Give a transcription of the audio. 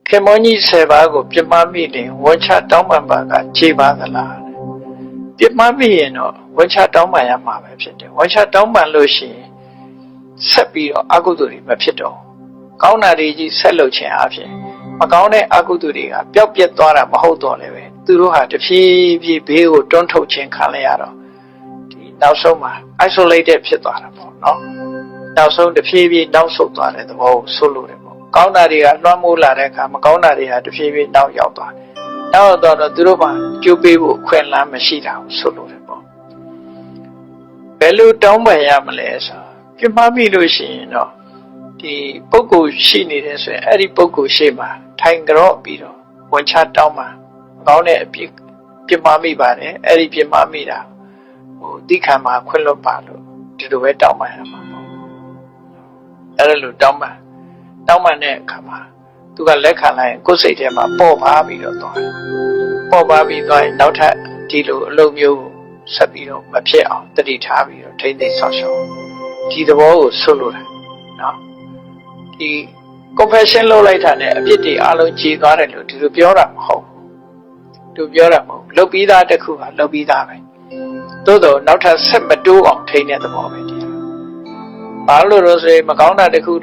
ခေမောကြီး10ပါးကိုပြမမိရင်ဝန်ချတောင်းပန်ပါကခြေပါသလားပြမမိရင်တော့ဝန်ချတောင်းပန်ရမှာပဲဖြစ်တယ်ဝန်ချတောင်းပန်လို့ရှိရင်ဆက်ပြီးတော့အကုသိုလ်တွေမဖြစ်တော့ကောင်းတာတွေကြီးဆက်လုပ်ခြင်းအပြင်မကောင်းတဲ့အကုသိုလ်တွေကပျောက်ပြက်သွားတာမဟုတ်တော့လည်းပဲသူတို့ဟာတဖြည်းဖြည်းဘေးကိုတွန်းထုတ်ခြင်းခံရတော့ဒီနောက်ဆုံးမှာ isolated ဖြစ်သွားတာပေါ့နော်နောက်ဆုံးတဖြည်းဖြည်းနောက်ဆုတ်သွားတဲ့သဘောကိုဆိုလိုတယ်ပေါ့ကောင်းတာတွေကလွှမ်းမိုးလာတဲ့အခါမကောင်းတာတွေဟာတဖြည်းဖြည်းနောက်ရောက်သွားတယ်နောက်တော့သူတို့မှကြိုးပေးဖို့ခွင့်လန်းမရှိတာကိုဆိုလိုတယ်ပေါ့ဘယ်လိုတောင်းပန်ရမလဲဆိုပြမမိလို့ရှိရင်တော့ဒီပုဂ္ဂိုလ်ရှိနေတယ်ဆိုရင်အဲ့ဒီပုဂ္ဂိုလ်ရှိမှထိုင်ကြော့ပြီးတော့ဝန်ချတောင်းပန်ကောင်းတဲ့အပြစ်ပြမမိပါတယ်အဲ့ဒီပြမမိတာတိခံမှာခွင့်လွတ်ပါလို့ဒီလိုပဲတောင်းပန်ရမှာပေါ့အဲ့လိုတောင်းပန်တဲ့အခါမှာသူကလက်ခံလိုက်ရင်ကိုယ်စိတ်ထဲမှာပေါ်ပါပြီးတော့သွားတယ်ပေါ်ပါပြီးသွားရင်နောက်ထပ်ဒီလိုအလုပ်မျိုးဆက်ပြီးတော့မဖြစ်အောင်တတိထားပြီးတော့ထိမ့်သိမ်းဆောက်ရှောက်ဒီသဘောကိုဆွလို့တယ်နော်ဒီ confession လုပ်လိုက်တာနဲ့အပြစ်တွေအလုံးကြီးသွားတယ်လို့ဒီလိုပြောတာမဟုတ်သူပြောတာမဟုတ်လုပ်ပြီးသားတစ်ခုကလုပ်ပြီးသားပဲသို့တော့နောက်ထပ်ဆက်မတိုးအောင်ထိန်းတဲ့သဘောပဲဒီဘာလို့လို့ဆိုရင်မကောင်းတာတစ်ခု